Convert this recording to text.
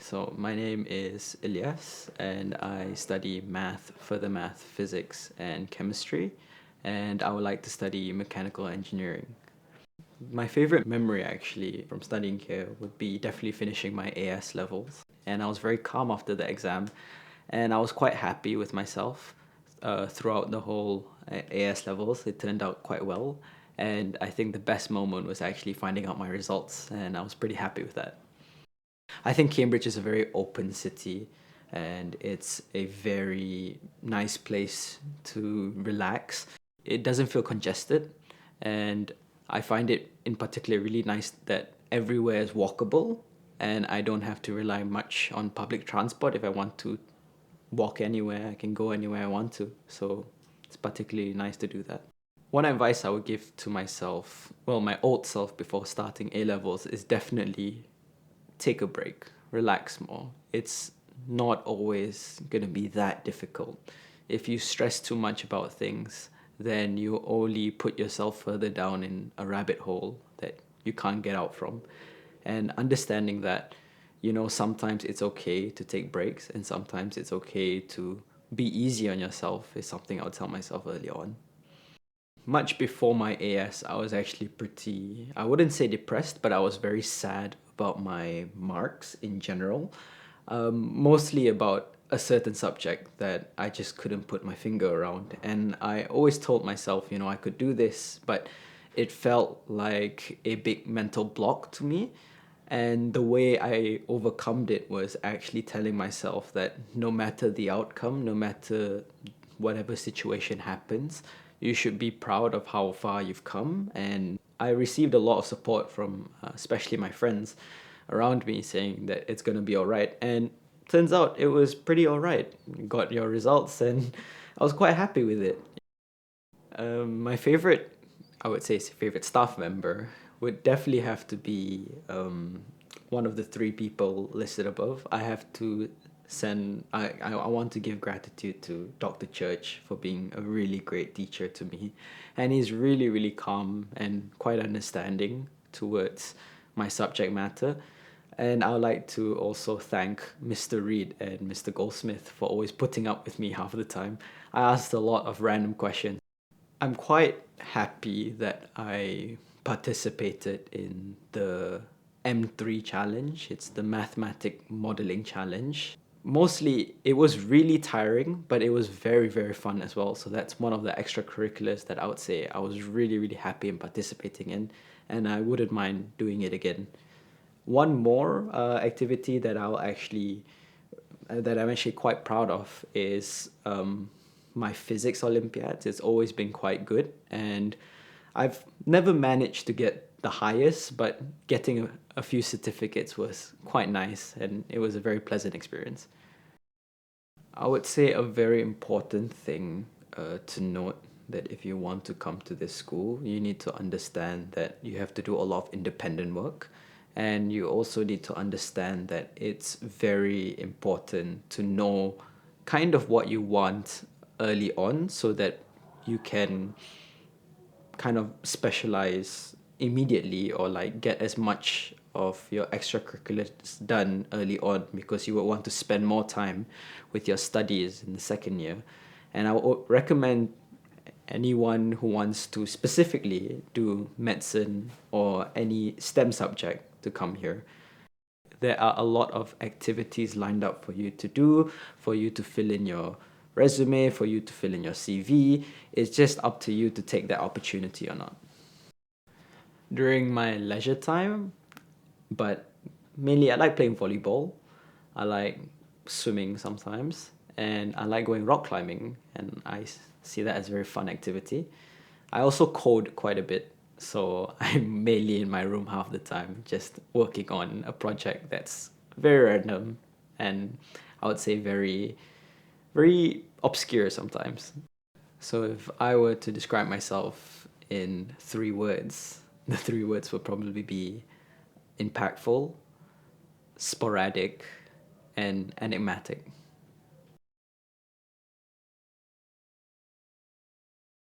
So my name is Ilyas and I study math, further math, physics and chemistry, and I would like to study mechanical engineering. My favorite memory actually from studying here would be definitely finishing my AS levels, and I was very calm after the exam, and I was quite happy with myself throughout the whole AS levels. It turned out quite well, and I think the best moment was actually finding out my results, and I was pretty happy with that. I think Cambridge is a very open city and it's a very nice place to relax. It doesn't feel congested, and I find it in particular really nice that everywhere is walkable and I don't have to rely much on public transport. If I want to walk anywhere, I can go anywhere I want to. So it's particularly nice to do that. One advice I would give to myself, well, my old self before starting A levels, is definitely take a break, relax more. It's not always going to be that difficult. If you stress too much about things, then you only put yourself further down in a rabbit hole that you can't get out from. And understanding that, sometimes it's okay to take breaks and sometimes it's okay to be easy on yourself is something I'll tell myself early on. Much before my AS, I was actually pretty, I wouldn't say depressed, but I was very sad about my marks in general. Mostly about a certain subject that I just couldn't put my finger around. And I always told myself, I could do this, but it felt like a big mental block to me. And the way I overcome it was actually telling myself that no matter the outcome, no matter whatever situation happens, you should be proud of how far you've come. And I received a lot of support from especially my friends around me saying that it's going to be all right. And turns out it was pretty all right. Got your results and I was quite happy with it. My favorite, I would say, favorite staff member would definitely have to be one of the three people listed above. I have to I want to give gratitude to Dr. Church for being a really great teacher to me. And he's really, really calm and quite understanding towards my subject matter. And I would like to also thank Mr. Reed and Mr. Goldsmith for always putting up with me half of the time. I asked a lot of random questions. I'm quite happy that I participated in the M3 challenge. It's the mathematic modeling challenge. Mostly it was really tiring, but it was very, very fun as well. So that's one of the extracurriculars that I would say I was really, really happy in participating in, and I wouldn't mind doing it again. One more activity that that I'm actually quite proud of is my physics Olympiads. It's always been quite good, and I've never managed to get the highest, but getting a few certificates was quite nice, and it was a very pleasant experience. I would say a very important thing to note that if you want to come to this school, you need to understand that you have to do a lot of independent work. And you also need to understand that it's very important to know kind of what you want early on so that you can kind of specialize immediately or like get as much of your extracurriculars done early on because you would want to spend more time with your studies in the second year. And I would recommend anyone who wants to specifically do medicine or any STEM subject to come here. There are a lot of activities lined up for you to do, for you to fill in your resume, for you to fill in your CV. It's just up to you to take that opportunity or not. During my leisure time, but mainly I like playing volleyball. I like swimming sometimes, and I like going rock climbing, and see that as a very fun activity. I also code quite a bit, so I'm mainly in my room half the time, just working on a project that's very random and I would say very, very obscure sometimes. So if I were to describe myself in three words, the three words would probably be impactful, sporadic, and enigmatic.